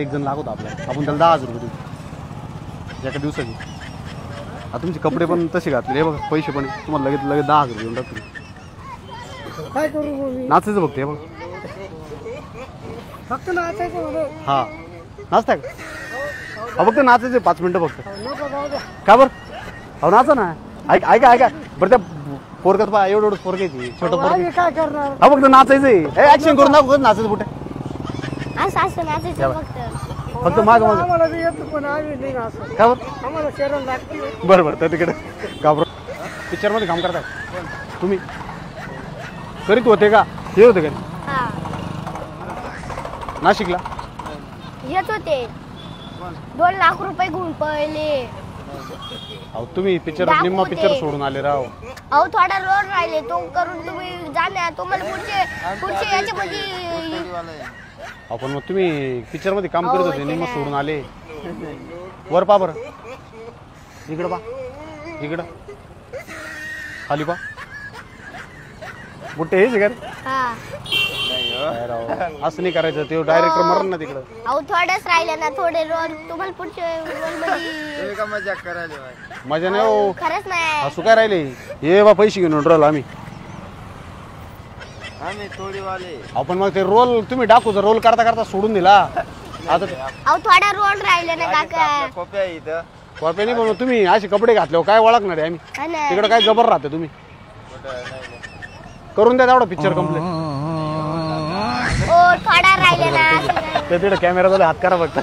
एक जण लागत आपल्याला, आपण त्याला 10,000 रुपये देऊ एका दिवसाची. आता तुमचे कपडे पण तसे घातले, हे बघा पैसे पण तुम्हाला लगेच 10,000 रुपये देऊन टाकतो. काय करू नाचायचं बघते बघ, फक्त नाचायचं. हा नाचताय का? हा फक्त नाचायचं 5 मिनिटं फक्त. का बरं? अहो नाचा ना. ऐका बरं त्या पोरगत पा एवढं पोरग येते छोटं पोरग, काय करणार? हा फक्त नाचायचंय. ऍक्शन करून दाखव नाचायचं कुठे. असं नाचायचं फक्त माग माग. आम्हाला बी येतो पण आम्ही नाही असं. का बरं? आम्हाला शरण लागते. बरं तर तिकडे घाबर. पिक्चरमध्ये काम करताय तुम्ही? करीत होते का? हे होते का हा नाशिकला? येत होते. 2 लाख रुपये घेऊन पळले. अहो तुम्ही पिक्चर निम्मा पिक्चर सोडून आले राव. अहो थोडा रोड राहिले तो करून तुम्ही जाण्या तुम्हाला पुढचे याच्यामध्ये. आपण मग तुम्ही पिक्चर मध्ये काम करत होते निम्मा सोडून आले. वर पा बरं, इकडं पा, इकडं खाली पा. बुट्टे हेच का रे? हा असं नाही करायचं, ते डायरेक्टर मरण ना तिकडं. अहो थोडंच राहिले ना, थोडे रोड तुम्हाला पुढचे रोड मध्ये. मजा करायला मजा नाही हो, खरंच नाही. असू काय राहिले. ये बा पैसे घेऊन राहिलो आम्ही थोडीवाले. आपण मग ते रोल तुम्ही डाकूचा रोल करता करता सोडून दिला. आता अहो थोडा रोड राहिले ना काका. कोप्या इथं कॉपी नाही बनवत तुम्ही. असे कपडे घातल्यावर काय ओळखणार आहे आम्ही? हा ना. तिकडे काय जबर राहते तुम्ही. करून द्या तेवढा पिक्चर कम्प्लीट. ओ थोडा राहिले ना. ते तिकडे कॅमेरा हात करा फक्त.